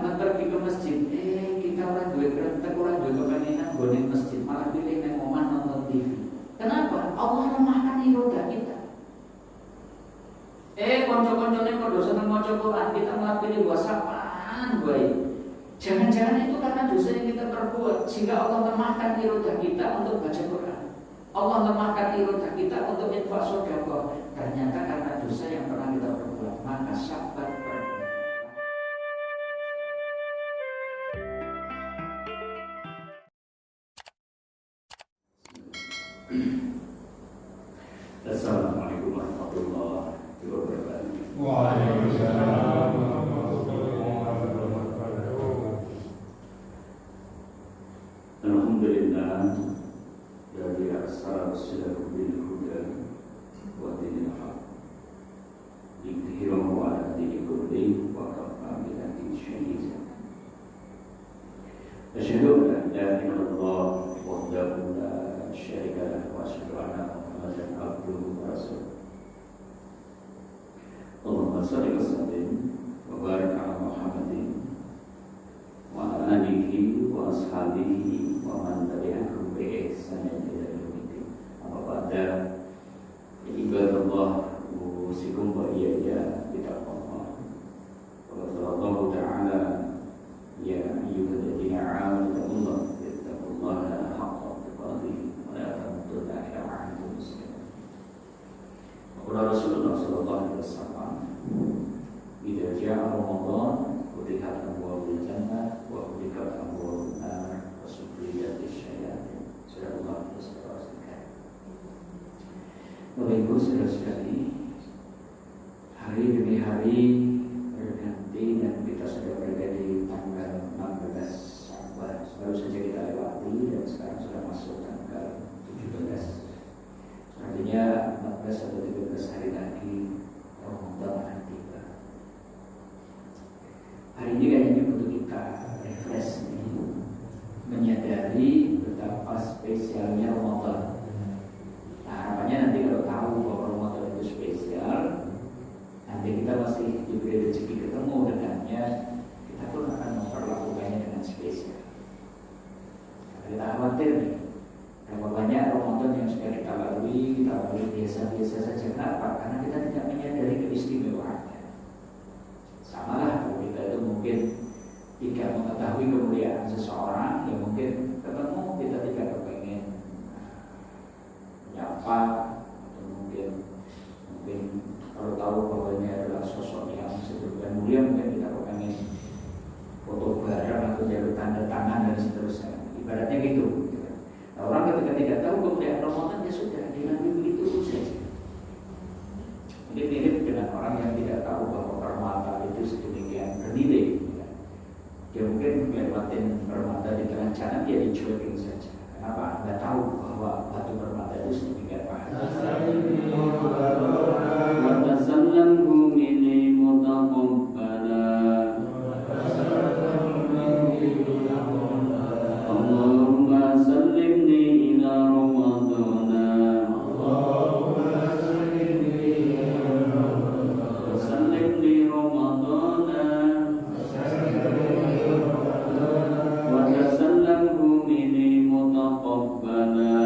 dengan pergi ke masjid, kita orang duwe kerentek, orang duwe kepengenan gone masjid, malah pilih nang omah nonton TV. Kenapa? Allah lemahkan iroda kita. Konco-koncone kok dosa maca Quran, kita malah pilih WhatsApp-an baik. Jangan-jangan itu karena dosa yang kita perbuat, sehingga Allah lemahkan iroda kita untuk baca Quran. Allah lemahkan iroda kita untuk infak sedekah. Ternyata karena dosa yang pernah kita perbuat, maka sabar berbuat. Assalamualaikum warahmatullahi wabarakatuh. Waalaikumsalam warahmatullahi wabarakatuh. Alhamdulillah dari arsala bil huda wa dinil haq. Dikhiru wa ala dini kulli wa kafa billahi syahida. Asyhadu an la ilaha illallah wahdahu la syarika lahu wa asyhadu anna Muhammadan abduhu wa rasuluh. Allahumma shalli wa sallim wa barik ala Muhammadin wa ala alihi wa ashabihi wa man tabi'ahum bi ihsanin ila yaumil amma ba'da. Ibadallah usikum wa iyaya bitaqwallah. Wa Allah ta'ala ya ayyuhalladzina amanu taqullaha haqqa tuqatih wa la tamutunna illa wa antum muslimun. Qala Rasulullah sallallahu alaihi wasallam, idza ja'a Ramadan futihat abwaabul jannah wa ghulqat abwaabun nar wa suffiyatish syayatin. Sallallahu alaihi wasallam. Bapak Ibu saudara-saudari, hari demi hari berganti dan kita sudah berada di tanggal 16 Syawal. Baru saja kita lewati dan sekarang sudah masuk tanggal 17. Artinya 14 atau 13 hari lagi Ramadan akan tiba. Hari ini kayaknya untuk kita refresh nih, menyadari betapa spesialnya Ramadan. Nah, harapannya nanti kalau tahu bahwa Ramadan itu spesial, nanti kita masih diberi rezeki ketemu dengannya, kita pun akan memperlakukannya dengan spesial. Kita khawatir nih, berapa banyak Ramadan yang sudah kita lalui biasa-biasa saja. Kenapa? Karena kita tidak menyadari keistimewaannya. Sama lah kalau kita itu mungkin tidak mengetahui kemuliaan seseorang, yang mungkin ketemu kita tidak kepengen menyapa, atau mungkin kalau tahu bahwa ini adalah sosok yang sedemikian mulia, mungkin kita kepengen foto bareng atau jalur tanda tangan dan seterusnya. Ibaratnya gitu. Nah, orang ketika tidak tahu kemuliaan Ramadan, ya sudah dilalui begitu saja. Ini mirip dengan orang yang tidak tahu bahwa permata itu sedemikian bernilai. Dia mungkin melewatin permata di tengah jalan, dia dicuekin saja. Kenapa? Anda tahu bahwa batu permata itu sedemikian mahal. Watasallamhu minni mutaqabbala. Allahumma sallimni ila Ramadana. Sallimni Ramadana. Watasallamhu minni mutaqabbala.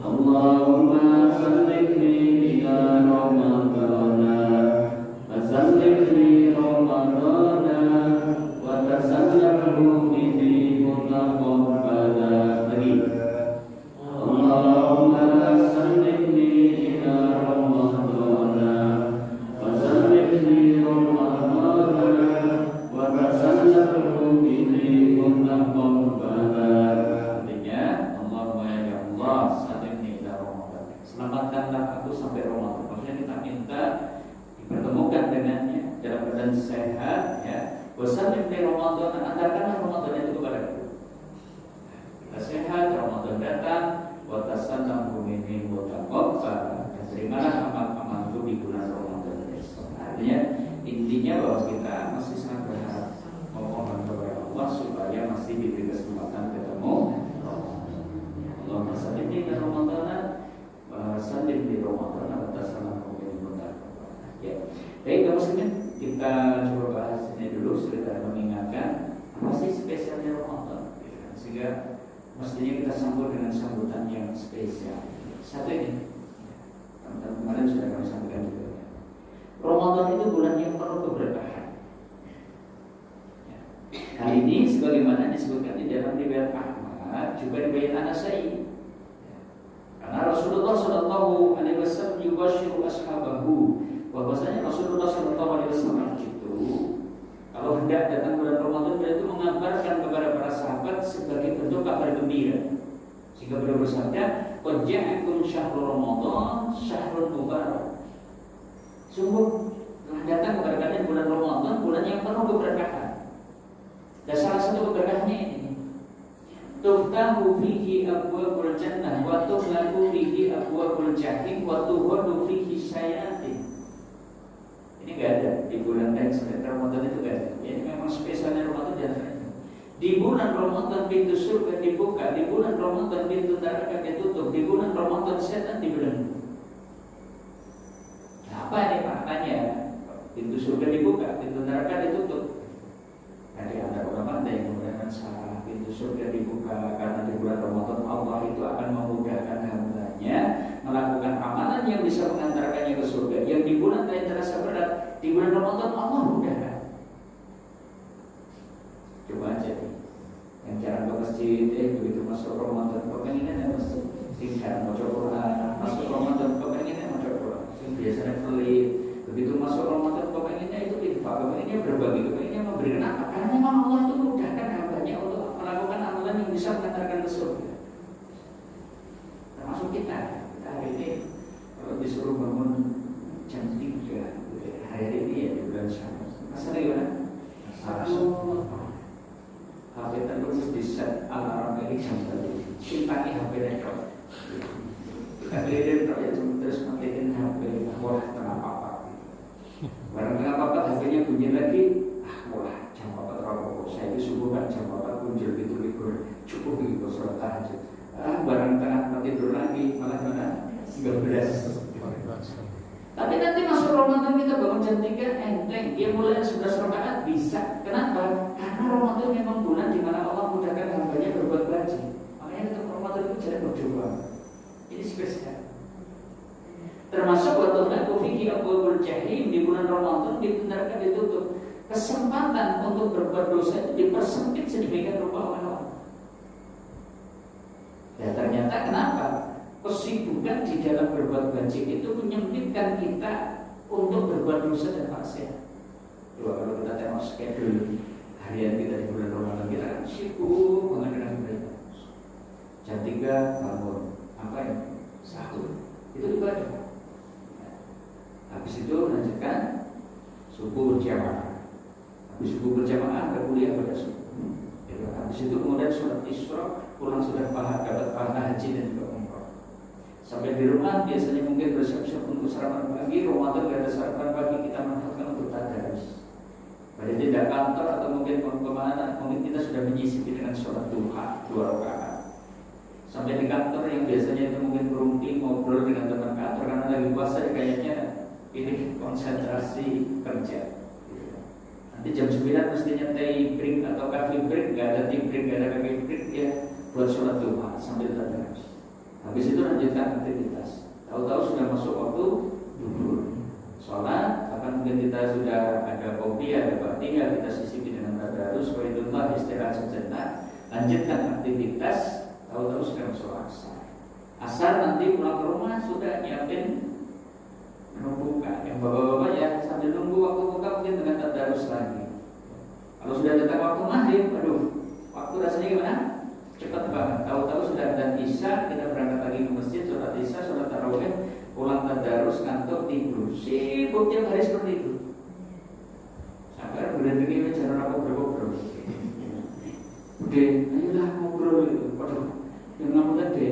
Allahumma sallimni ila Ramadana. Sallimni Ramadana. Watasallamhu minni mutaqabbala. Lagi. Allahumma sallimni ila Ramadana. Sallimni Ramadana. Watasallamhu minni mutaqabbala. Artinya, Allahumma ya Allah, sallimni ila Ramadana. Selamatkanlah aku sampai Ramadan. Maksudnya kita minta dipertemukan dengannya dalam keadaan sehat, ya. Wasallimni Ramadana, antarkanlah Ramadan itu kepada aku. Kita sehat, Ramadan datang. Watasallamhu minni mutaqabbala. Dan terimalah amal-amalku di bulan Ramadan besok. Artinya intinya bahwa kita masih sangat berharap, memohon kepada Allah supaya masih diberi kesempatan ketemu Ramadan. Allahumma sallimni ila Ramadana wa sallimni Ramadana wa tasallamhu minni mutaqabbala. sehingga mestinya kita sambut dengan sambutan yang spesial. Satu ini, teman-teman kemarin sudah kami sampaikan juga. Ramadan itu bulan yang penuh keberkahan. Hal ini sebagaimana disebutkan di dalam riwayat Ahmad, juga riwayat An-Nasa'i. Karena Rasulullah Shallallahu Alaihi Wasallam yubashiru ashabahu, bahwasanya Rasulullah Shallallahu Alaihi Wasallam itu kalau hendak datang bulan Ramadan, beliau itu mengabarkan kepada para sahabat sebagai bentuk kabar gembira. Sehingga beliau bersabda, "Qad ja'akum syahrul Ramadan, syahrul mubarak." Sungguh telah datang kepada kalian bulan Ramadan, bulan yang penuh keberkahan. Dan salah satu keberkahannya ini, tuftahu fihi abwabul jannah wa tughlaqu fihi abwabul jahim wa tuhadu fihi syayatin. Ini enggak ada di bulan lain selain Ramadan, itu enggak ada. Ini memang spesialnya Ramadan dan di bulan Ramadan pintu surga dibuka, di bulan Ramadan pintu neraka ditutup, di bulan Ramadan setan dibelenggu. Apa ini maknanya? Pintu surga dibuka, pintu neraka ditutup. Ada antara ulama ada yang menggunakan salah. Pintu surga dibuka karena di bulan Ramadan Allah itu akan memudahkan hambanya melakukan amalan yang bisa mengantarkannya ke surga. Yang di bulan lain terasa berat, di bulan Ramadan Allah mudahkan. Coba aja nih, yang jarang ke masjid, begitu masuk Ramadan kepengennya ke masjid, tinggal baca Quran. Masuk Ramadan kepengennya baca Quran, biasanya pelit. Begitu masuk Ramadan kepengennya itu infak, kepengennya berbagi, kepengennya memberi. Kenapa? Karena memang Allah itu mudahkan hambanya untuk melakukan amalan yang bisa mengantarkan ke surga. Termasuk kita hari ini kalau disuruh bangun jam 3 hari ini ya di bulan Syawal. Masalah gimana? HP terus di set alarm ini jam 3. Simpangi HP network. Kita kelirin terus matiin HP. Wah, kenapa apa? Barang tengah apa HP-nya bunyi lagi. Wah, jam 4 terlalu. Saya itu subuh kan jam 4 muncul itu libur. Cukup gitu sholat tahajud. Barang tengah tidur lagi malah mana? 13. Tapi nanti masuk Ramadan kita bangun jam 3 enteng. Dia mulai 11 rakaat bisa. Kenapa? Karena Ramadan memang bulan di mana Allah mudahkan hambanya berbuat baik. Makanya untuk Ramadan itu jangan berdoa. Ini spesial. Termasuk waktu aku fikir abwabul jahim, di bulan Ramadan pintu neraka ditutup. Kesempatan untuk berbuat dosa itu dipersempit sedemikian rupa oleh Allah. Ya ternyata kenapa? Kesibukan di dalam berbuat baik itu menyempitkan kita untuk berbuat dosa dan maksiat. Coba kalau kita tengok schedule harian kita di bulan Ramadan, kita kan sibuk banget dengan ibadah. Jam 3 bangun, apa ya? Sahur. Itu ibadah. Habis itu lanjutkan subuh berjamaah. Habis subuh berjamaah ada kuliah pada subuh. Habis itu kemudian sholat Isra, pulang sudah dapat pahala haji dan juga umrah. Sampai di rumah biasanya mungkin bersiap-siap untuk sarapan pagi. Ramadan gak ada sarapan pagi, kita manfaatkan untuk tadarus. Pada tidak kantor atau mungkin kemana, mungkin kita sudah menyisipi dengan sholat duha 2 rakaat. Sampai di kantor yang biasanya itu mungkin berunding ngobrol dengan teman kantor karena lagi puasa, kayaknya ini konsentrasi kerja. Nanti jam 9 mestinya tea break atau coffee break, gak ada tea break, gak ada coffee break, ya buat sholat duha sambil tadarus. Habis itu lanjutkan aktivitas. Tahu-tahu sudah masuk waktu duhur, sholat, bahkan mungkin kita sudah ada kopi, ada baktinya, kita sisipi dengan tadarus, wa'idullah istirahat sejenak, lanjutkan aktivitas. Tahu-tahu sudah masuk asar. Asar nanti pulang ke rumah sudah nyiapin menu buka. Yang bapak-bapak ya sambil nunggu waktu buka mungkin dengan tadarus lagi. Kalau sudah datang waktu maghrib, aduh, waktu rasanya gimana? Cepat banget. Tahu-tahu sudah ada isya, kita berangkat lagi ke masjid, sholat isya, sholat tarawih, pulang tadarus, ngantuk, tidur. Sibuk tiap hari seperti itu. Sampai bulan ini jangan aku ngobrol. Udah, ayolah ngobrol gitu. Waduh, yang ngamu tadi,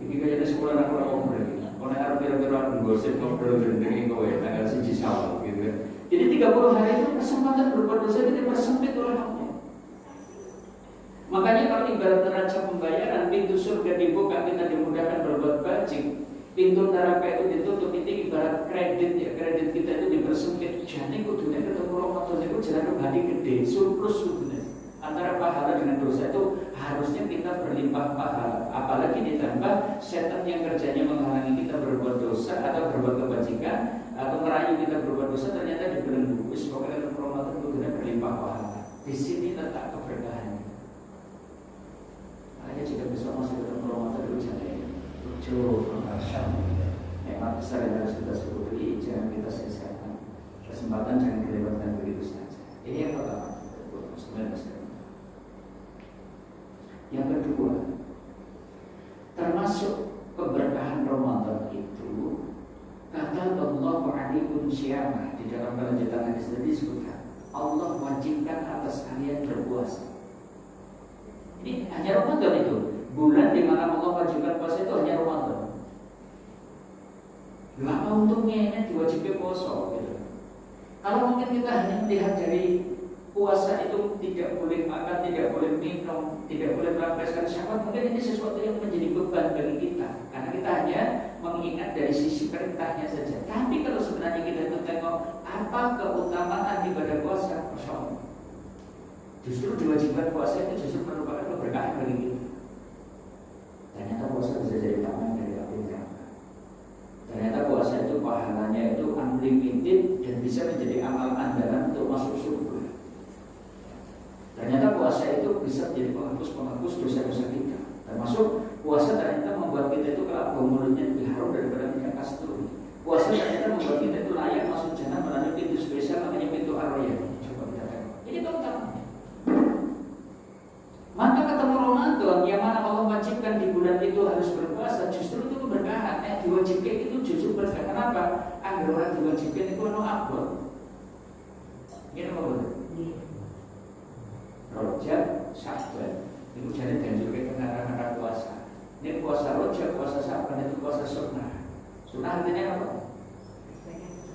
ini kayaknya sekolah aku ngobrol. Kalau harus kira-kira gosip ngobrol dengan kowe tanggal 1 Syawal gitu kan. Jadi 30 hari itu kesempatan berbuat dosa itu dipersempit oleh Allah. Makanya kalau ibarat neraca pembayaran, pintu surga dibuka, kita dimudahkan berbuat baik. Pintu neraka itu ditutup, itu ibarat kredit ya, kredit kita itu dipersempit. Jadi kudunya ketemu Ramadan itu jalan kembali gede, surplus kudunya. Antara pahala dengan dosa itu harusnya kita berlimpah pahala. Apalagi ditambah setan yang kerjanya menghalangi kita berbuat dosa atau berbuat kebajikan atau merayu kita berbuat dosa, ternyata dibelenggu. Pokoknya Ramadan itu tidak berlimpah pahala. Di sini letak keberkahannya. Makanya jika besok masih ketemu Ramadan dulu jangan nikmat besar yang harus kita syukuri, jangan kita sia-siakan. Kesempatan jangan dilewatkan begitu saja. Ini yang pertama. Yang kedua, termasuk keberkahan Ramadan itu, kata Allah Alaikum Syamah di dalam kelanjutan hadis tadi disebutkan, Allah wajibkan atas kalian berpuasa. Ini hanya Ramadan itu, bulan di mana Allah wajibkan puasa itu hanya Ramadan. Gak mau untungnya diwajibkan puasa gitu. Kalau mungkin kita hanya melihat dari puasa itu tidak boleh makan, tidak boleh minum, tidak boleh melampiaskan syahwat, mungkin ini sesuatu yang menjadi beban bagi kita, karena kita hanya mengingat dari sisi perintahnya saja. Tapi kalau sebenarnya kita tengok apa keutamaan ibadah puasa, Masya Allah, justru diwajibkan puasa itu justru merupakan keberkahan bagi kita. Ternyata puasa bisa jadi taman dari api neraka. Ternyata puasa itu pahalanya itu unlimited dan bisa menjadi amal andalan untuk masuk surga. Ternyata puasa itu bisa menjadi penghapus dosa-dosa kita. Termasuk puasa ternyata membuat kita itu kalau bau mulutnya lebih harum daripada minyak kasturi. Puasa ternyata membuat kita itu layak masuk jannah melalui pintu spesial namanya pintu Ar-Rayyan. Coba kita tengok. Ini keutamaan. Maka ketemu Ramadan yang mana Allah wajibkan di bulan itu harus berpuasa, justru itu keberkahan. Diwajibkan itu justru berkah. Kenapa? Agar orang diwajibkan itu abot. Ini apa betul? Rojab, Sya'ban. Itu jadi dianjurkan ke arah puasa. Ini puasa Rojab, puasa Sya'ban itu puasa sunnah. Sunnah artinya apa?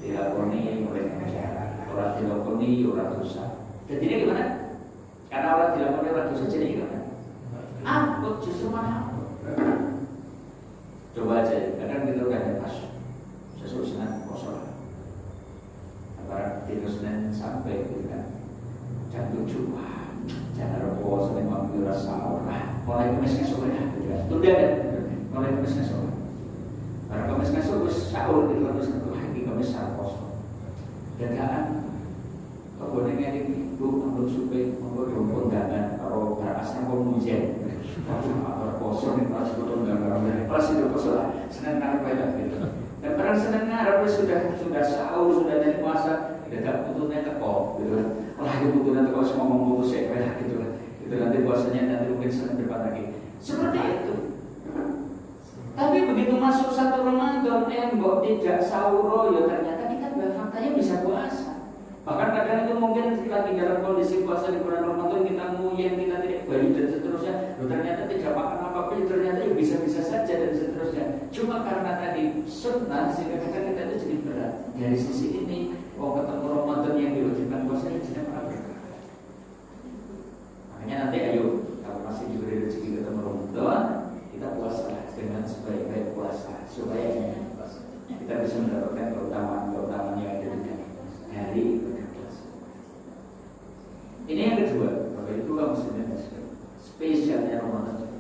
Dilakoni oleh masyarakat. Orang dilakoni, orang dosa. Jadi ini gimana? Karena orang dilakoni orang dosa jadi gimana? Abot justru mana abot? Coba aja, kadang kita udah ada pas sesuatu Senin kosong. Apalagi di Senin sampai gitu kan jam 7. Jangan puasa memang dirasa orang. Mulai Kamis esok ya, tunda kan? Mulai Kamis esok. Karena Kamis esok bos sahur di Kamis esok lagi Kamis sahur. Dadaan. Kemudian ini bu ambil supaya membuat undangan kalau berasal komujen. Kalau puasa nih pas undangan, pas itu puasa Senin ngarep ya gitu. Dan barang Senin ngarep sudah sahur sudah dari puasa, tidak butuhnya teko gitu. Itu butuhnya teko semua memutus ya gitu. Itu nanti puasanya nanti mungkin Senin depan lagi. Seperti itu. Tapi begitu masuk satu Ramadan, mbok tidak sahur, ya ternyata kita faktanya bisa puasa. Bahkan kadang itu mungkin lagi dalam kondisi puasa di bulan Ramadan kita nguyang, kita tidak bayu dan seterusnya. Ternyata tidak makan apapun, ternyata ya bisa-bisa saja dan seterusnya. Cuma karena tadi sunnah sehingga kadang kita itu jadi berat. Dari sisi ini, ketemu Ramadan yang diwajibkan puasa itu tidak pernah berkah. Makanya nanti ayo kalau masih diberi rezeki ketemu Ramadan, kita puasa dengan sebaik-baik puasa supaya kita bisa mendapatkan keutamaan yang ada dari ini yang kedua, Bapak Ibu kaum muslimin spesialnya Ramadan.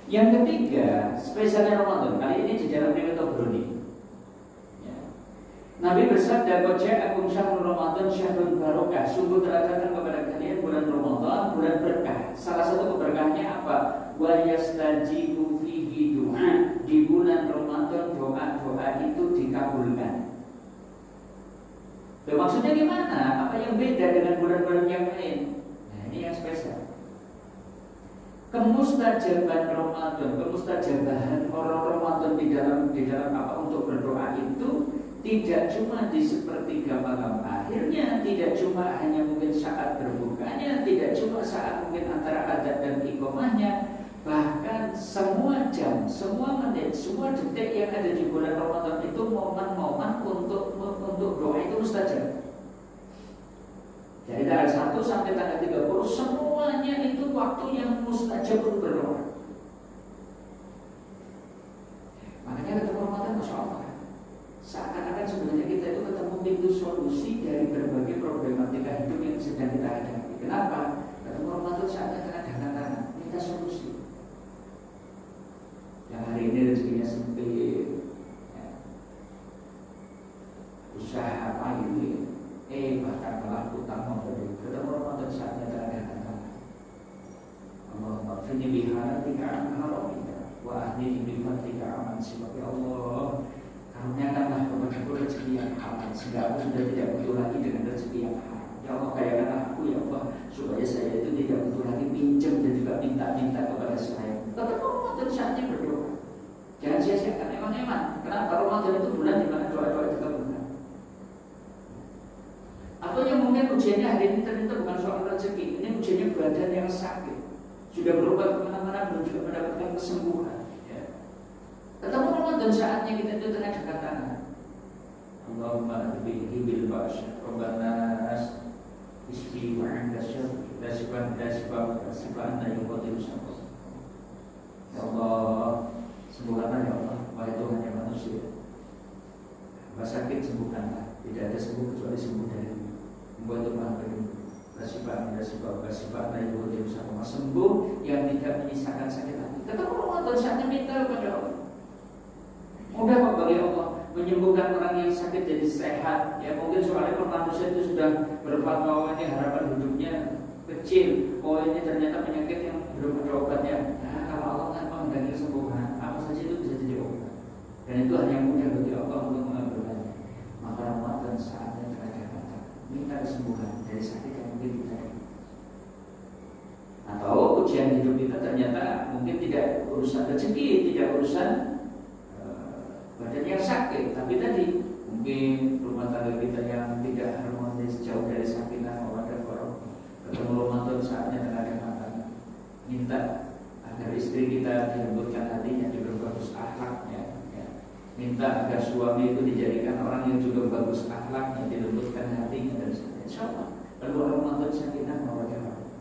Yang ketiga, spesialnya Ramadan. Kali ini di dalam riwayat Tabrani. Ya. Nabi bersabda, "Qad ja'akum syahrul Ramadan syahrul barokah." Sungguh telah datang kepada kalian bulan Ramadan, bulan berkah. Salah satu keberkahannya apa? Wa yastajibu fihi du'a. Di bulan Ramadan doa-doa itu dikabulkan. Maksudnya gimana? Apa yang beda dengan bulan-bulan yang lain? Nah, ini yang spesial. Kemustajaban Ramadan, kemustajabahan orang Ramadan di dalam apa untuk berdoa itu tidak cuma di sepertiga malam akhirnya, tidak cuma hanya mungkin saat berbukanya, tidak cuma saat mungkin antara adzan dan iqamahnya, bahkan semua jam, semua menit, semua detik yang ada di bulan Ramadan itu momen-momen untuk doa itu mustajab. Dari tanggal 1 sampai tanggal 30 semuanya itu waktu yang mustajab untuk berdoa. Makanya ketemu Ramadan Masya Allah, seakan-akan sebenarnya kita itu ketemu pintu solusi dari berbagai problematika hidup yang sedang kita hadapi. Kenapa? Ketemu Ramadan seakan-akan sehingga aku sudah tidak butuh lagi dengan rezeki yang haram. Ya Allah, kayakanlah aku ya Allah, supaya saya itu tidak butuh lagi pinjam dan juga minta-minta kepada saya. Tetap Ramadan saatnya berdoa. Jangan sia-siakan eman-eman. Kenapa? Ramadan itu bulan di mana doa-doa dikabulkan. Atau yang mungkin ujiannya hari ini ternyata bukan soal rezeki, ini ujiannya badan yang sakit, sudah berobat kemana-mana belum juga mendapatkan kesembuhan. Ya. Ketemu Ramadan saatnya kita itu tengah dekat tangan. Allahumma bihi bil ba'syar Rabbana isbi wa anda syar dasibah anda yuqatil syar. Ya Allah, sembuhkanlah ya Allah, wahai Tuhan yang manusia. Hamba sakit sembuhkanlah, tidak ada sembuh kecuali sembuh dari membuat Tuhan berlindung. Dasibah anda yuqatil syar. Sembuh yang tidak menyisakan sakit hati. Ketemu Ramadan saatnya minta kepada Allah. Mudah kok bagi Allah menyembuhkan orang yang sakit jadi sehat. Ya mungkin soalnya manusia itu sudah berfatwa ini harapan hidupnya kecil. Oh ini ternyata penyakit yang belum ada obatnya. Nah kalau Allah tanpa mengganti kesembuhan, apa saja itu bisa jadi obat. Dan itu hanya mudah bagi Allah untuk mengambilkannya. Maka Ramadan saatnya terkadang minta kesembuhan dari sakit yang mungkin kita ada. Atau ujian hidup kita ternyata mungkin tidak urusan rezeki, tidak urusan badan yang sakit, tapi tadi mungkin rumah tangga kita yang tidak harmonis, jauh dari sakinah mawaddah warahmah. Ketemu Ramadan saatnya kadang-kadang minta agar istri kita dilembutkan hatinya, diperbagus akhlaknya, ya. Minta agar suami itu dijadikan orang yang juga bagus akhlaknya, dilembutkan hatinya dan sebagainya. Insyaallah lalu Ramadan sakinah mawaddah warahmah.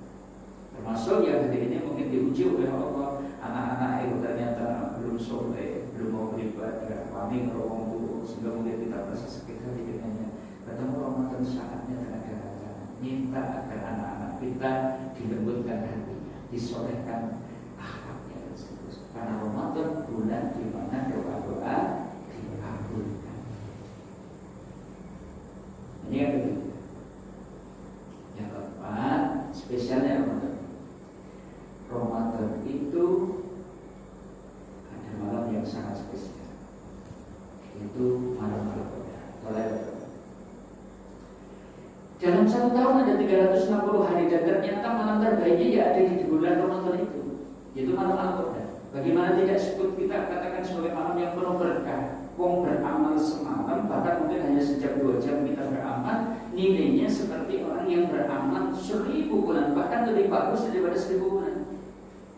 Termasuk yang hari ini mungkin diuji oleh Allah, anak-anak itu ternyata belum soleh, belum mau beribadah, kami ngerokok dulu, sehingga mungkin kita merasa sakit hati dengannya. Ketemu Ramadan saatnya kadang-kadang minta agar anak-anak kita dilembutkan hatinya, disolehkan akhlaknya dan seterusnya. Karena Ramadan bulan di mana doa-doa dikabulkan. Ini yang ketiga. Yang keempat, spesialnya Ramadan itu ada malam yang sangat spesial, yaitu malam Qadar. Dalam satu tahun ada 360 hari dan ternyata malam terbaiknya ya ada di bulan Ramadan itu, yaitu malam Qadar. Bagaimana tidak sebut kita katakan sebagai malam yang penuh berkah. Wong beramal semalam, bahkan mungkin hanya sejak 2 jam kita beramal, nilainya seperti orang yang beramal 1000 bulan, bahkan lebih bagus daripada 1000 bulan.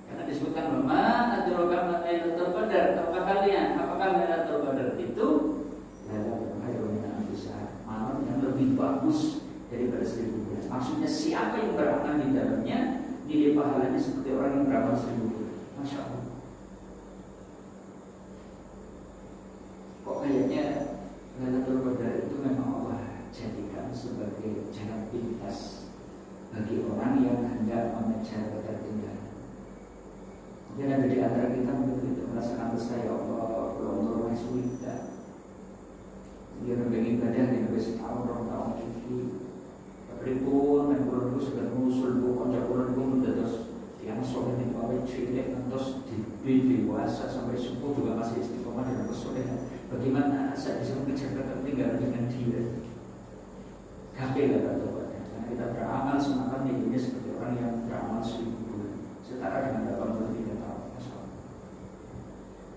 Karena disebutkan Mama adraka ma Lailatul Qadar. Apakah kalian? Apakah Lailatul Qadar itu Lailatul Qadar bisa malam yang lebih bagus daripada 1000 bulan. Maksudnya siapa yang beramal di dalamnya nilai pahalanya seperti orang yang beramal 1000 bulan. Masya Allah. Kok kayaknya Lailatul Qadar itu memang Allah jadikan sebagai jalan pintas bagi orang yang hendak mengejar ketertinggalan. Mungkin ada di antara kita mungkin merasakan saya Allah belum sudah. Dia berbagi ibadah di lebih setahun, 2 tahun ini. Tapi pun dan pun sudah mengusul bukan jagoan pun terus yang soleh di bawah cilik terus dewasa sampai sepuh juga masih istiqomah dalam kesolehan. Bagaimana saya bisa mengejar ketertinggalan dengan dia? Gagal atau tidak? Karena kita beramal semalam ini seperti orang yang beramal 1000 bulan, setara dengan 83 tahun.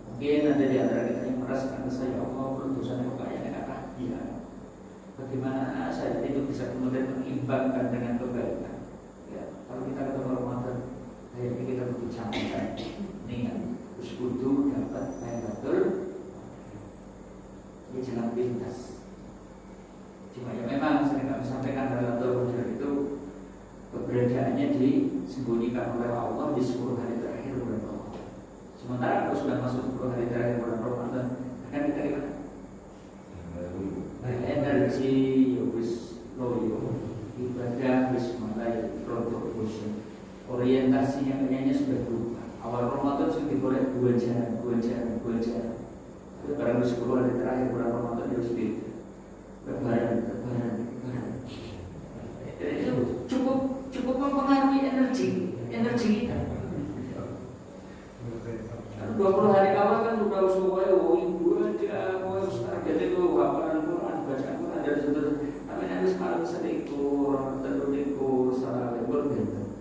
Mungkin ada di antara kita yang merasakan saya Allah dosanya kayaknya kata dia. Bagaimana saya itu bisa kemudian mengimbangkan dengan kebaikan? Ya, kalau kita ketemu Ramadan, kayaknya kita butuh camkan niat, terus butuh dapat Lailatul. Ini jalan pintas. Cuma ya memang sering kami sampaikan Lailatul Qadar itu keberadaannya disembunyikan oleh Allah di 10 hari terakhir bulan Ramadan. Sementara kalau sudah masuk 10 hari terakhir bulan Ramadan, akan kita gimana? Energi wis loyo, ibadah wis mulai produk bosan. Orientasinya kayaknya sudah berubah. Awal Ramadan sudah digoreng 2 jam. Tapi barang 10 hari terakhir bulan Ramadan harus beda. Lebaran. Itu cukup mempengaruhi energi kita. 20 hari awal kan sudah semuanya ibu aja, mau target itu hafalan Quran, bacaan Quran, dan seterusnya. Tapi harus malam selikur, terlikur, salah lebur gitu.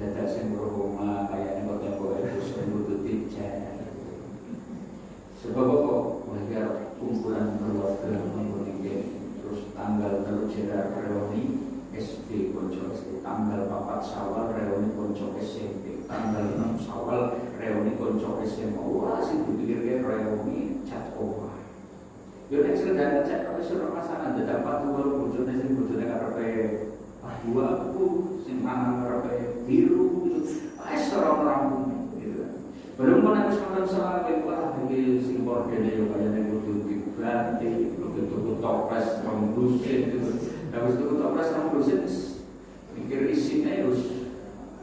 Jajak sing rumah kayak kok tembok itu sing butuh tijan. Sebab kok wajar kumpulan keluarga mengundi terus tanggal 3 Januari reuni SD konco SD, tanggal 4 Syawal reuni konco SMP, tanggal 6 Syawal reuni konco SMA. Wah sing dipikirke reuni cat omah. Yo nek sekedar cat kok iso pasangan dadak patuh bojone sing bojone karepe dua aku sing lanang karepe biru gitu. Wis ora rampung gitu. Belum pernah kesempatan sama wah iki sing kordene yo kaya nek kudu diganti, kudu toples rembusin gitu. Habis itu toples rembusin pikir isinya harus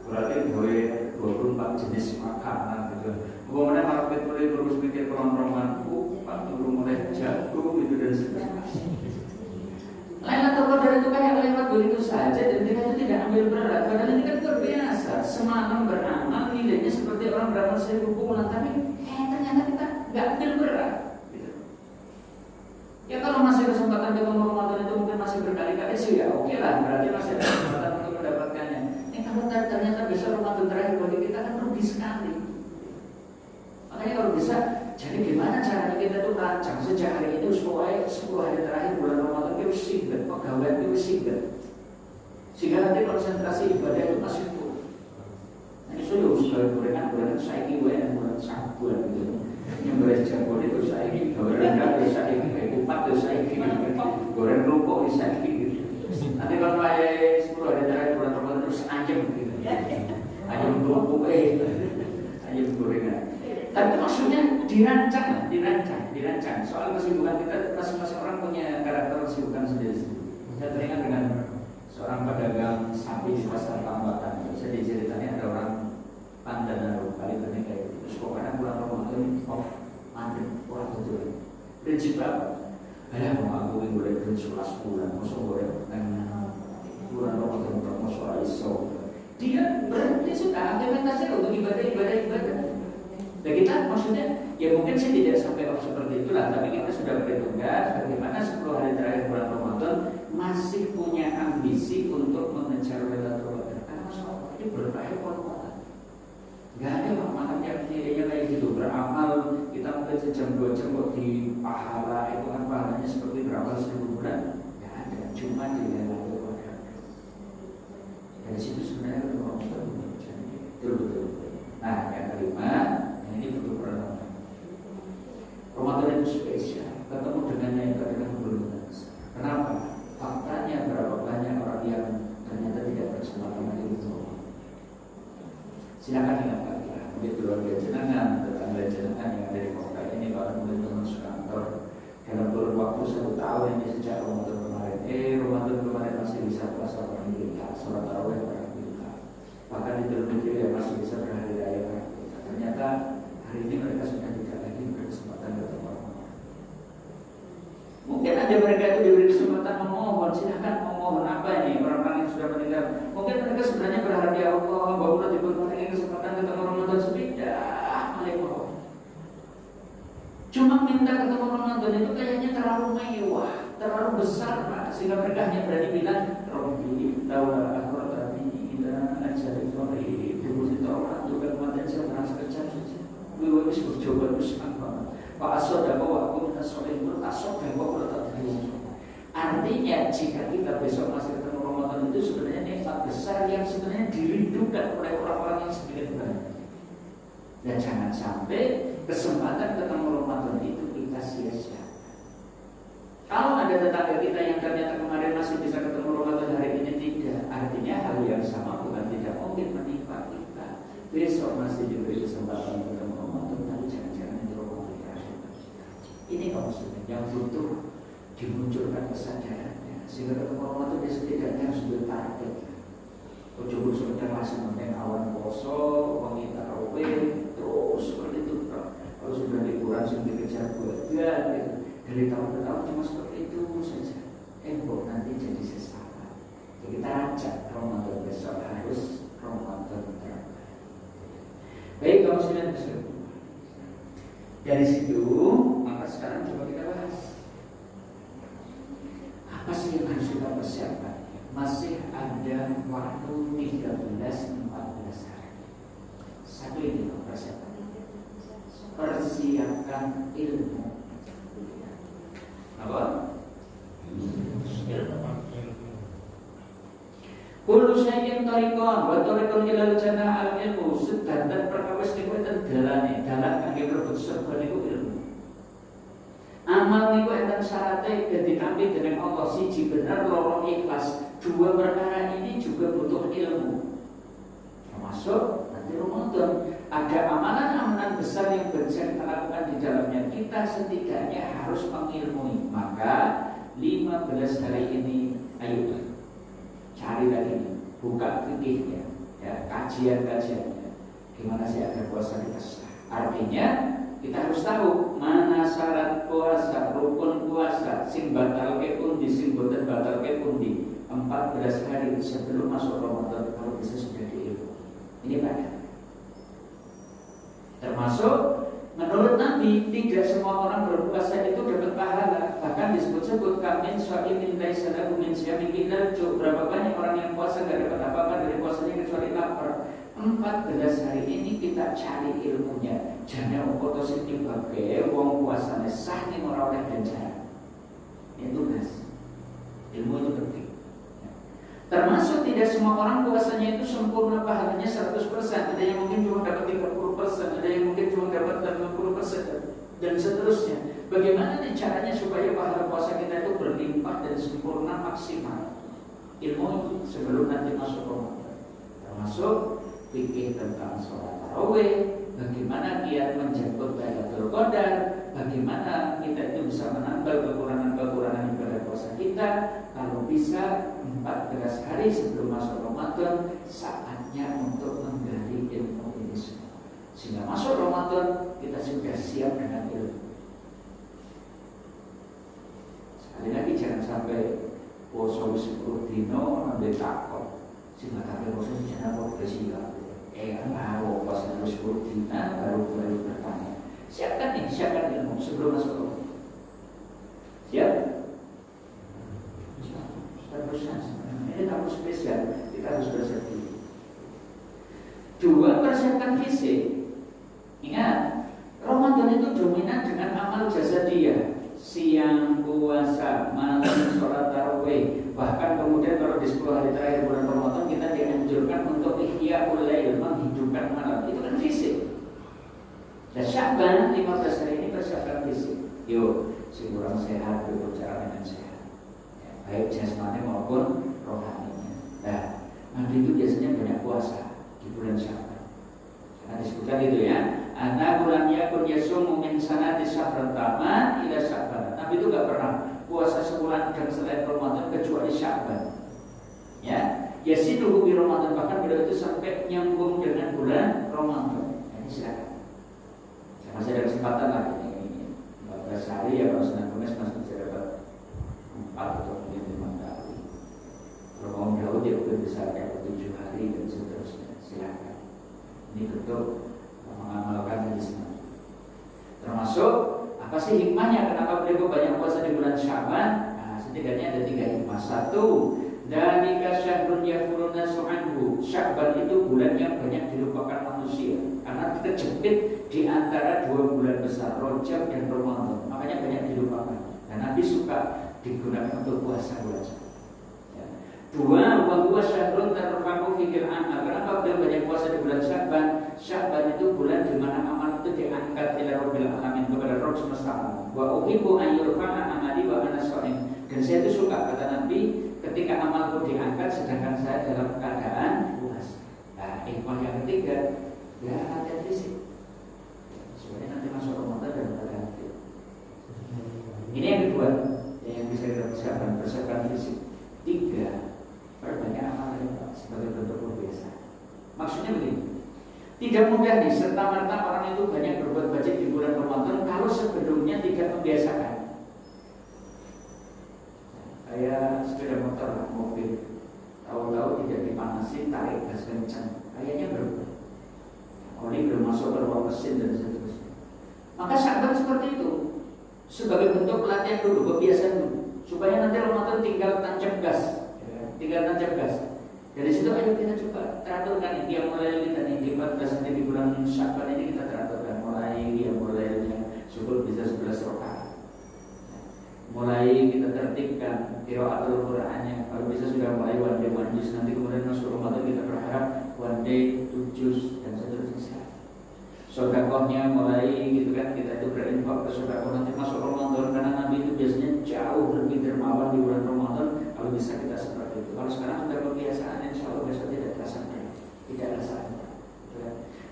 berarti gawe 24 jenis makanan gitu. Pokoknya market mulai terus mikir peron-peronan kan belum mulai jago gitu dan sebagainya. Lain atau dari itu kayak lewat begitu saja dan kita itu tidak ambil berat. Padahal ini kan luar biasa. Semalam beramal nilainya seperti orang beramal 1000 bulan, tapi ternyata kita nggak ambil berat. Gitu. Ya kalau masih kesempatan ketemu Ramadan itu mungkin masih berkali-kali sih ya oke lah. Berarti masih ada kesempatan untuk mendapatkannya. Kalau ternyata besok Ramadan terakhir bagi kita kan rugi sekali. Makanya kalau bisa, jadi gimana caranya kita tuh rancang sejak hari itu supaya 10 hari terakhir bulan Ramadan itu singkat, pegawai itu singkat, sehingga nanti konsentrasi ibadah itu masih full. Nah itu ya usaha gorengan saiki gue yang bulan sabuan gitu. Yang goreng jagung itu saiki, goreng rendang itu saiki, kayak kupat itu saiki, goreng kerupuk itu saiki gitu. Nanti kalau mulai 10 hari terakhir bulan Ramadan terus ayam gitu, ayam kerupuk ayam gorengan. Tapi maksudnya dirancang. Soal kesibukan kita, masing-masing orang punya karakter kesibukan sendiri. Saya teringat dengan seorang pedagang sapi di pasar Tambatan. Saya diceritanya ada orang Pandan kali ini kayak gitu. Terus pokoknya bulan Ramadan mandek orang betul. Prinsip apa? Ada mau aku yang boleh bersulas bulan, masuk boleh bulan Ramadan masuk iso. Dia berarti sudah aktivitasnya untuk ibadah. Dan kita maksudnya ya mungkin sih tidak sampai seperti itulah, tapi kita sudah bertugas bagaimana 10 hari terakhir bulan Ramadan masih punya ambisi untuk mengejar Lailatul Qadar. Karena masalah ini berbahaya banget. Gak ada makan yang nilainya kayak gitu. Beramal kita mungkin sejam 2 jam kok di pahala itu kan pahalanya seperti beramal 1000 bulan. Gak ada, cuma di Lailatul Qadar. Dari situ sebenarnya Ramadan betul. Nah yang kelima, ini butuh perenungan. Ramadan itu spesial. Ketemu dengannya yang kadang belum. Kenapa? Faktanya berapa banyak orang yang ternyata tidak bersama lagi itu. Silakan ingatkan ya. Mungkin keluarga jenengan, tetangga jenengan yang ada di kota ini, bahkan mungkin teman sekantor dalam kurun waktu 1 tahun ini sejak Ramadan kemarin. Ramadan kemarin masih bisa puasa alhamdulillah, sholat tarawih alhamdulillah. Bahkan di dalam negeri ya masih bisa berhari raya. Ternyata hari ini mereka sudah tidak lagi berkesempatan bertemu Allah. Mungkin ada mereka itu diberi kesempatan memohon, silahkan memohon apa ini orang-orang yang sudah meninggal. Mungkin mereka sebenarnya berharap ya Allah bahwa diberi kesempatan ketemu Ramadan sudah melebar. Cuma minta ketemu Ramadan itu kayaknya terlalu mewah, terlalu besar Pak, sehingga mereka hanya berani bilang Rabbi laula akhrajani ila ajalin qarib. Orang juga kematian saya merasa kecap saja. Gue wis bercoba terus apa? Pak Asoda bawa aku minta soleh dulu, Asod dan bawa letak di. Artinya jika kita besok masih ketemu Ramadan itu sebenarnya nikmat besar yang sebenarnya dirindukan oleh orang-orang yang sedikit banyak. Dan jangan sampai kesempatan ketemu Ramadan itu kita sia-sia. Kalau ada tetangga kita yang ternyata kemarin masih bisa ketemu Ramadan hari ini tidak, artinya hal yang sama bukan tidak mungkin menimpa kita. Besok masih diberi kesempatan ketemu Ramadan, tapi jangan-jangan itu Ramadan terakhir. Ini maksudnya yang butuh dimunculkan kesadarannya, sehingga ketemu Ramadan dia setidaknya harus bertarget. Coba sebentar masih mengenai awan poso, wangi tarawih, terus seperti itu. Kalau sudah liburan sudah dikejar bagian gitu. Dari tahun ke tahun cuma seperti itu saja. Nanti jadi sesaat. Jadi kita ajak Ramadan besok harus Ramadan terakhir. Baik, kaum sekalian besok. Dari situ, maka sekarang coba kita bahas. sih yang harus kita persiapkan? Masih ada waktu 13-14 hari. Satu ini persiapan. Persiapkan ilmu. Apa? Kullu syai'in tariqan wa tariqun ilal jannah al-ilmu. Sedanten perkawis niku enten dalane, dalan kangge mlebet surga niku ilmu. Amal niku enten syaratnya dadi tampi dening Allah, siji bener, loro ikhlas. Dua perkara ini juga butuh ilmu. Termasuk nanti Ramadan ada amalan-amalan besar yang bisa kita lakukan di dalamnya. Kita setidaknya harus mengilmui. Maka 15 hari ini ayo cari lagi, buka fikihnya, ya, kajian-kajiannya. Gimana sih agar puasa kita sah? Artinya kita harus tahu mana syarat puasa, rukun puasa, sing batal ke pundi, sing boten batal ke pundi. 14 hari sebelum masuk Ramadan kalau bisa sudah diilmu. Ini banyak. Termasuk menurut Nabi tidak semua orang berpuasa itu dapat pahala. Bahkan disebut-sebut kamin syai'in laisa lahu min siyami illa ju'. Berapa banyak orang yang puasa tidak dapat apa-apa dari puasanya kecuali lapar. 14 hari ini kita cari ilmunya. Jangan foto sing dibage wong puasane sah ning ora oleh ganjaran. Itu tugas. Ilmu itu penting. Termasuk tidak semua orang puasanya itu sempurna pahalanya 100%. Ada yang mungkin cuma dapat 30%, ada yang mungkin cuma dapat 80%, dan seterusnya. Bagaimana nih caranya supaya pahala puasa kita itu berlimpah dan sempurna maksimal? Ilmu itu sebelum nanti masuk Ramadan. Termasuk fikih tentang sholat tarawih, bagaimana kiat menjemput Lailatul Qadar, bagaimana kita itu bisa menambal kekurangan-kekurangan ibadah puasa kita. Kalau bisa 14 hari sebelum masuk Ramadan, saatnya untuk menggali ilmu ini semua. Sehingga masuk Ramadan kita sudah siap dengan ilmu. Sekali lagi jangan sampai poso 10 dino ambil takut. Sehingga sampai poso jangan progresi mau puasa 10 dino baru bertanya. Siapkan ilmu sebelum masuk Ramadan. Siap? Ini tamu spesial, kita harus bersedia. 2, persiapkan fisik. Ingat, Ramadan itu dominan dengan amal jasadiyah. Siang puasa, malam sholat tarawih. Bahkan kemudian kalau di 10 hari terakhir bulan Ramadan kita dianjurkan untuk ihya'ul lail, menghidupkan malam. Itu kan fisik. Dan Sya'ban 15 hari ini persiapkan fisik. Yuk, si kurang sehat berbicara dengan sehat, baik jasmani maupun rohaninya. Nah, Nabi itu biasanya banyak puasa di bulan Sya'ban. Karena disebutkan itu ya, ana bulan yakun yasumu min sanati syahran taman ila Sya'ban. Nabi itu gak pernah puasa sebulan dan selain Ramadan kecuali Sya'ban. Ya, yasiduhu bi Ramadan, bahkan beliau itu sampai nyambung dengan bulan Ramadan. Ini silakan. Masih ada kesempatan lagi ini 14 hari ya, kalau Senin Kamis masih bisa dapat 4 atau mungkin 5 kali. Kalau mau jauh dia mungkin bisa kayak 7 hari dan seterusnya. Silakan. Ini bentuk mengamalkan hadis Nabi. Termasuk apa sih hikmahnya kenapa beliau banyak puasa di bulan Sya'ban? Nah, setidaknya ada 3 hikmah. 1, dalika syahrun yafurun nasu anhu. Sya'ban itu bulan yang banyak dilupakan manusia karena terjepit di antara 2 bulan besar, Rajab dan Ramadan. Makanya banyak dilupakan. Dan Nabi suka digunakan untuk puasa bulan Sya'ban. Ya. 2, wa huwa syahrun tarfa'u fikil amal. Kenapa beliau banyak puasa di bulan Sya'ban? Sya'ban itu bulan di mana amal itu diangkat ila Rabbil alamin, kepada Rabb semesta alam. Wa uhibbu an yurfa'a amali wa ana sha'im. Dan saya itu suka, kata Nabi, ketika amalku diangkat sedangkan saya dalam keadaan puasa. Nah, hikmah yang ketiga, ya latihan fisik. Sebenarnya nanti masuk Ramadan dan latihan fisik. Ini yang kedua, yang bisa kita persiapkan fisik. 3, perbanyak amalan sebagai bentuk kebiasaan. Maksudnya begini, tidak mudah nih serta-merta orang itu banyak berbuat baik di bulan Ramadan kalau sebelumnya tidak membiasakan. Kayak sepeda motor, mobil, tahu-tahu tidak dipanasi, tarik gas kencang, kayaknya berubah. Oli belum masuk ke ruang mesin dan seterusnya. Maka Sya'ban seperti itu. sebagai bentuk pelatihan dulu, kebiasaan dulu, supaya nanti Ramadan tinggal tancap gas, tinggal tancap gas. Dari situ ayo kita coba teraturkan ini, mulai kita nih di 14 hari di bulan Sya'ban ini kita teraturkan, mulainya syukur bisa 11 rakaat. Mulai kita tertibkan qiraatul Qur'annya. Kalau bisa sudah mulai one day one juz, nanti kemudian masuk Ramadan kita berharap one day 2 juz dan seterusnya. Sedekahnya mulai gitu kan, kita itu berinfak ke sedekah nanti masuk Ramadan, karena Nabi itu biasanya jauh lebih dermawan di bulan Ramadan. Kalau bisa kita seperti itu. Kalau sekarang sudah kebiasaan, insya Allah besok tidak terasa, tidak rasa.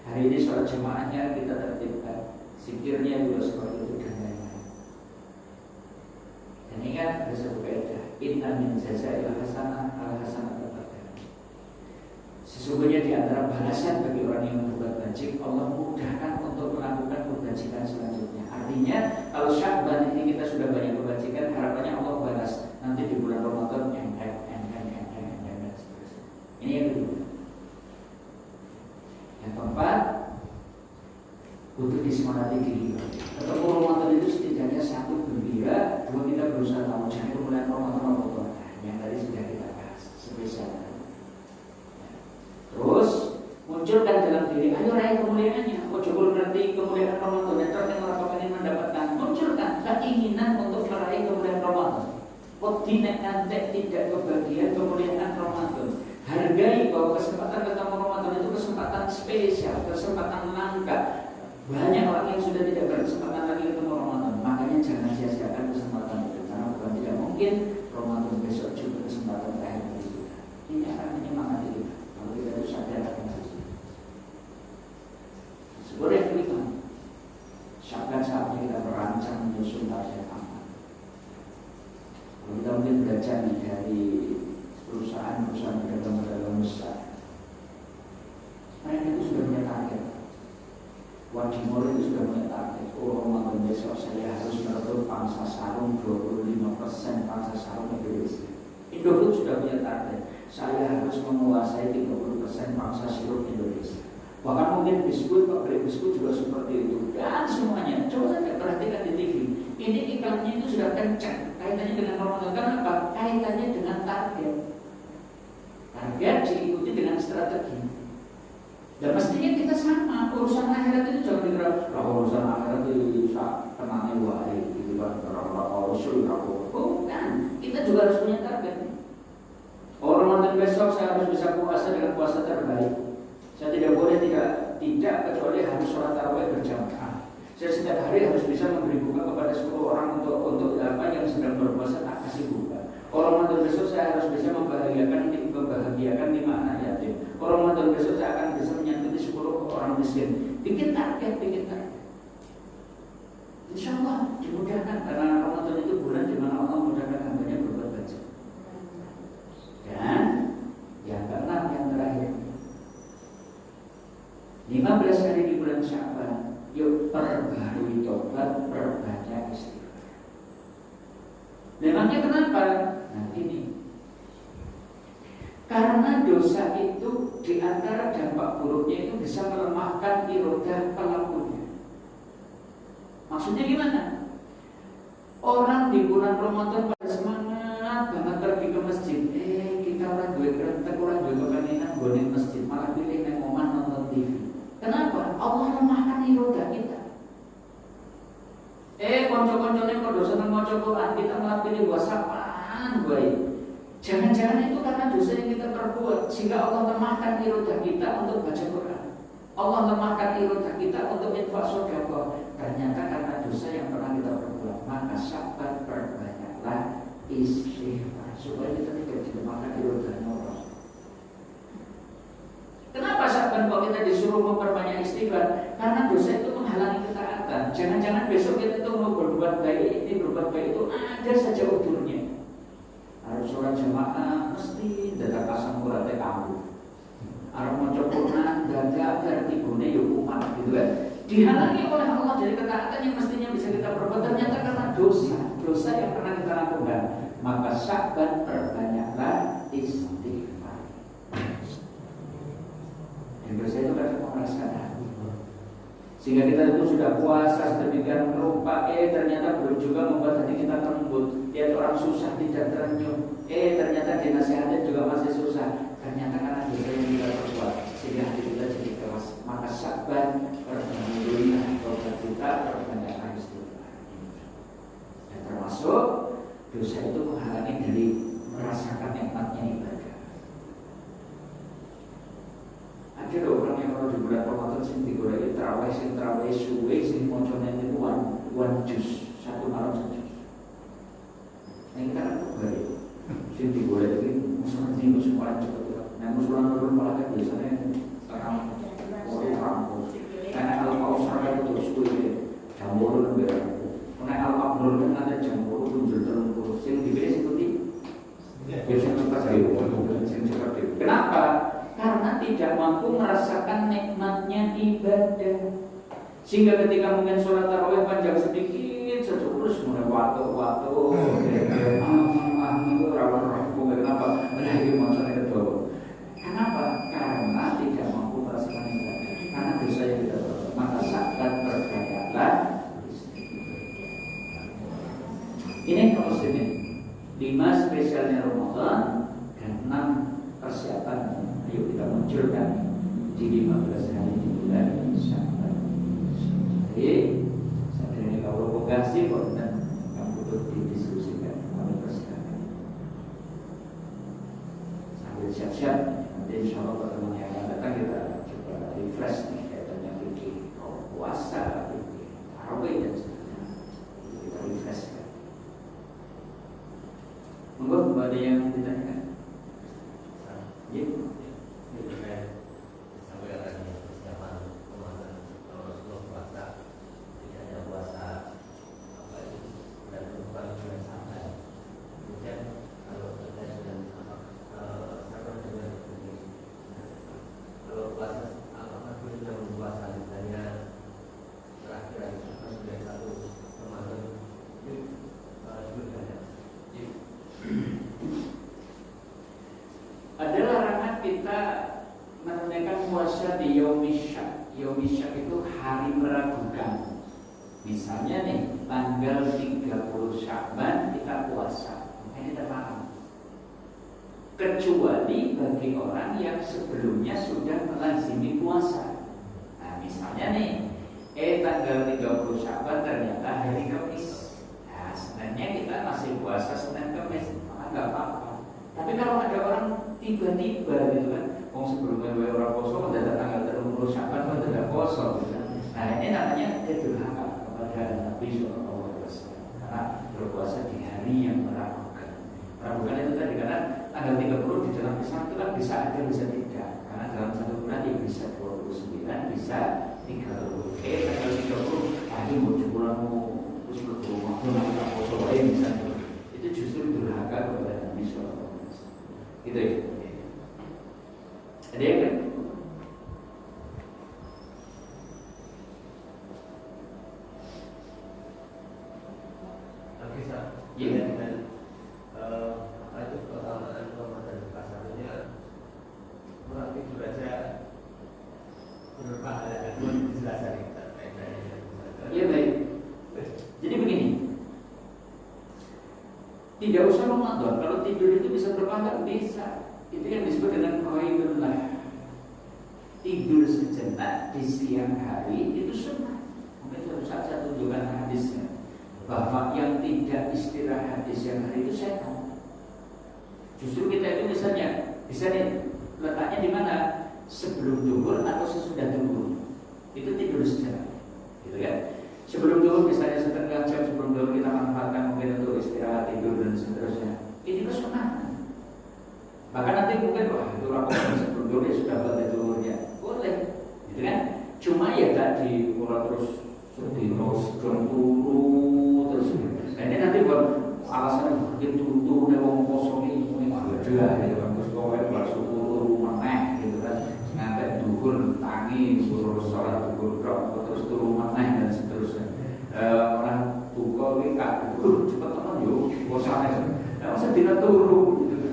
Hari ini sholat jemaahnya kita tertibkan, zikirnya juga seperti itu dan lain-lain. Dan ingat ada satu kaidah, inna min jazaa'il hasanah al hasanah tabarak. Sesungguhnya di antara balasan bagi orang yang berbuat baik, Allah mudahkan untuk melakukan kebajikan selanjutnya. Artinya kalau Sya'ban ini kita sudah banyak kebajikan, harapannya Allah balas nanti di bulan Ramadan Ini yang kedua. Yang keempat, butuh disemangati diri. Ketemu Ramadan itu setidaknya satu gembira, dua kita berusaha tahu jangan kemudian Ramadan yang tadi sudah kita bahas spesial. Terus munculkan dalam diri, ayo raih kemuliaannya. Kau coba ngerti kemuliaan Ramadan, dan ternyata orang ingin mendapatkan, munculkan keinginan untuk meraih kemuliaan Ramadan. Tidak nanti tidak kebahagiaan kemuliaan Ramadan. Hargai bahwa kesempatan ketemu Ramadan itu kesempatan spesial, kesempatan langka. Banyak orang yang sudah tidak berkesempatan lagi ketemu Ramadan. Makanya jangan sia-siakan kesempatan itu, karena bukan tidak mungkin Ramadan besok juga kesempatan terakhir bagi kita. Ini akan menyemangati kita kalau kita itu sadar akan itu. Sebuah yang kelima, saatnya kita merancang menyusun target amal. Kalau kita mungkin belajar dari perusahaan-perusahaan pedagang besar, mereka itu sudah punya target. Wadimor itu sudah punya target. Ramadan besok saya harus merekrut pangsa sarung 25% pangsa sarung Indonesia. Indofood sudah punya target. Saya harus menguasai 30% pangsa sirup Indonesia. Bahkan mungkin biskuit, pabrik biskuit juga seperti itu. Dan semuanya, coba saja perhatikan di TV. Ini iklannya itu sudah kencang. Kaitannya dengan Ramadan. Kenapa? Kaitannya dengan target. Target diikuti dengan strategi. Dan mestinya kita sama, urusan akhirat itu jangan dikira, urusan akhirat itu bisa kenanya wae gitu kan, kalau usul bukan, kita juga harus punya target. Ramadan besok saya harus bisa puasa dengan puasa terbaik. Saya tidak boleh tidak kecuali harus sholat tarawih berjamaah. Saya setiap hari harus bisa memberi buka kepada 10 orang untuk apa yang sedang berpuasa, tak kasih buka. Ramadan besok saya harus bisa membahagiakan 5 anak yatim. Ramadan besok saya akan bisa menyantuni 10 orang miskin. Bikin target. Insya Allah dimudahkan, karena Ramadan itu bulan di mana Allah mudahkan hambanya berbuat baik. Dan yang keenam, yang terakhir, 15 hari di bulan Sya'ban, yuk perbarui tobat, perbanyak istighfar. Memangnya kenapa? Nah ini, karena dosa itu diantara dampak buruknya itu bisa melemahkan irodah pelakunya. Maksudnya gimana? Orang di bulan Ramadan pada semangat banget pergi ke masjid. Kita orang duit rentek, orang duit kepengenan gue masjid, malah pilih neng omah nonton TV. Kenapa? Allah lemahkan irodah kita. Konco-koncone kok dosa nang maca Quran, kita malah pilih WhatsApp-an gue. Jangan-jangan itu karena dosa yang kita perbuat, sehingga Allah lemahkan irodah kita untuk baca Quran. Allah lemahkan irodah kita untuk infak sedekah. Ternyata karena dosa yang pernah kita perbuat, maka sabar perbanyaklah istighfar supaya kita tidak dilemahkan irodahnya Allah. Kenapa Sya'ban kok kita disuruh memperbanyak istighfar? Karena dosa itu menghalangi ketaatan. Jangan-jangan besok kita itu mau berbuat baik itu ada saja udurnya. Harus sholat jamaah mesti dadak asam uratnya kamu. Harus maca Quran dadak verti gune yo umat gitu kan. Dihalangi oleh Allah dari ketaatan yang mestinya bisa kita perbuat, ternyata karena dosa yang pernah kita lakukan. Maka Sya'ban perbanyaklah istighfar. Dan dosa itu kan merasakan hati. Sehingga kita itu sudah puasa sedemikian rupa, ternyata belum juga membuat hati kita lembut. Lihat orang susah tidak terenyuh, ternyata dinasihati juga masih susah. Ternyata karena dosa yang kita perbuat, sehingga hati kita jadi keras. Maka sabar, alhamdulillah, dosa kita perbanyak istighfar. Dan termasuk dosa itu menghalangi dari merasakan nikmatnya ibadah. Ada orang yang kalau di bulan Ramadan sing digoreng terawih suwe sing macane niku one juz, satu malam saja. Nek kita kan kebalik. Sing digoreng iki musuh dino sing paling cepet. Nah musuh nurun malah kan biasanya orang karena kalau mau sampai terus kuwi jam 8 lebih. Nek al-abdur kan ada jam 8 tunjul terus sing dipilih seperti kenapa? Karena tidak mampu merasakan nikmatnya ibadah. Sehingga ketika mungkin sholat tarawih panjang sedikit saja terus mulai waktu kenapa? Menjadi macam itu. Kenapa? Karena tidak mampu merasakan ibadah. Karena dosa yang kita perbuat. Maka saat berbanyaklah. Ini kaum muslimin 5 spesialnya Ramadan dan 6 persiapan. Ayo kita munculkan di 15 hari di bulan Syawal. Jadi saat ini kalau provokasi dan yang butuh didiskusikan kami persilakan. Sambil siap-siap nanti insya Allah pertemuan yang akan datang kita coba refresh nih kaitannya fikih puasa, fikih tarawih dan sebagainya. Kita refresh kan. Monggo ada yang ditanyakan? Ya. Sampai ada persiapan Ramadan kalau sebelum puasa tidak ada puasa apa itu dan bukan bulan Syawal. Kemudian kalau terkait dengan Syawal dengan kalau puasa apakah kita puasa misalnya terakhir Syawal sudah 1 Ramadan itu juga ada. Ada larangan kita menunaikan puasa di Yaumisyak. Yaumisyak itu hari meragukan. Misalnya nih, tanggal 30 Sya'ban kita puasa. Ini terlarang. Kecuali bagi orang yang sebelumnya sudah melazimi puasa. Nah, misalnya nih, tanggal 30 Sya'ban ternyata hari Kamis. Nah, sebenarnya kita masih puasa Senin Kamis, maka nggak apa-apa. Tapi kalau ada orang tiba-tiba gitu kan, sebelumnya dua orang poso, mendadak tanggal 30 Sya'ban mendadak poso gitu kan. Nah ini namanya durhaka kepada Nabi SAW karena berpuasa di hari yang meragukan. Meragukan itu tadi karena tanggal 30 di dalam Islam itu kan bisa ada bisa tidak. Karena dalam satu bulan ya bisa 29, bisa 30. Tanggal 30 hari mau bulan mau terus berumah mau poso lain misalnya. Itu justru durhaka kepada Nabi SAW. Gitu ya. Ada yang kan? Bisa. Iya. Dan apa itu keutamaan Ramadan? Salah satunya berarti baca berpahala dan dijelaskan kita. Iya baik. Jadi begini. Tidak usah Ramadan, kalau tidur itu bisa berpahala, bisa. Itu yang disebut dengan qaidullah. Tidur sejenak di siang hari itu sunnah. Mungkin suatu saat saya tunjukkan hadisnya bahwa yang tidak istirahat di siang hari itu setan. Justru kita itu misalnya bisa nih letaknya di mana? Sebelum zuhur atau sesudah zuhur. Itu tidur sejenak, gitu kan? Sebelum zuhur misalnya setengah jam sebelum zuhur kita manfaatkan mungkin untuk istirahat, tidur dan seterusnya. Ini kesunahan. Bahkan nanti mungkin wah itu lakukan sebelum zuhur ya sudah pada zuhurnya. Boleh, gitu kan? Cuma ya tadi orang terus sedino turu terus. Nah ini nanti buat alasan mungkin turu nih wong kosong ini ada ya terus kowe masuk turu maneh gitu kan. Ngantek zuhur tangi suruh sholat zuhur terus turu maneh dan seterusnya. Orang buka ini cepet teman yuk, bosannya. Nah, masa tidak turu gitu.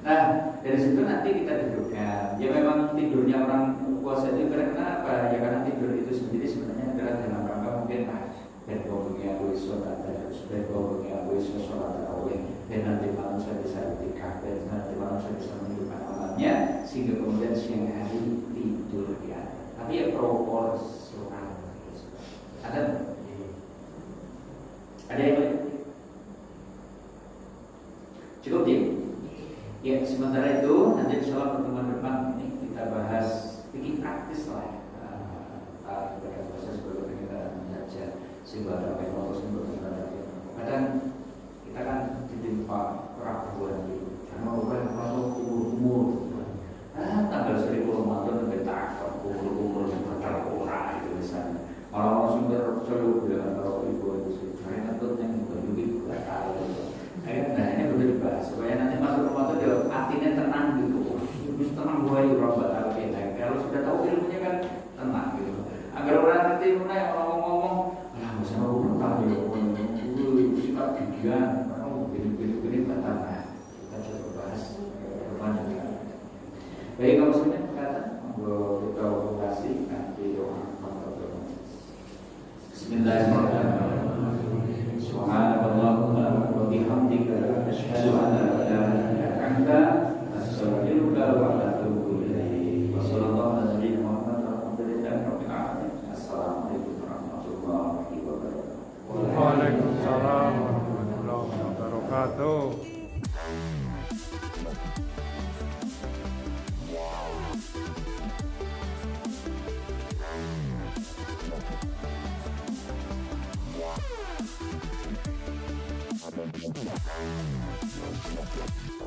Nah, dari situ nanti kita dudukkan. Ya memang tidurnya orang puasa itu karena apa? Ya karena tidur itu sendiri sebenarnya adalah dalam rangka mungkin bengi aku iso tadarus, bengi aku iso sholat tarawih, dan nanti malam saya bisa itikaf, dan nanti malam saya bisa menghidupkan alamnya, sehingga kemudian siang hari tidur ya. Tapi ya proporsional. Ada? Ada yang lain? Cukup ya? Ya, sementara itu nanti insyaallah pertemuan depan ini kita bahas bikin praktis lah. Pada proses sebelum kita belajar sehingga ada apa yang harus kadang kita kan ditimpa keraguan gitu. Karena orang masuk umur, tanggal 1000 Ramadan kita umur yang berterora itu misalnya. Orang-orang sumber selalu bilang kalau ibu itu sih, karena itu yang lebih nggak tahu. Nah ini perlu dibahas supaya nanti masuk Ramadan dia hatinya tenang gitu. Terus tenang gue orang kita. Kalau sudah tahu ilmunya kan tenang gitu. Agar orang nanti mulai orang ngomong, ah masa mau bertang gitu, sikap gigian, gini batal. Kita coba bahas depannya. Baik kalau semuanya perkataan, kita kasih nanti doa. Bismillahirrahmanirrahim. Subhanallahumma wa bihamdika asyhadu an la ilaha illa anta astaghfiruka wa atubu ilaik. Wa sallallahu ala nabiyyina Muhammad walhamdulillahi rabbil alamin. Assalamualaikum warahmatullahi wabarakatuh. Waalaikumsalam warahmatullahi wabarakatuh. Thank you.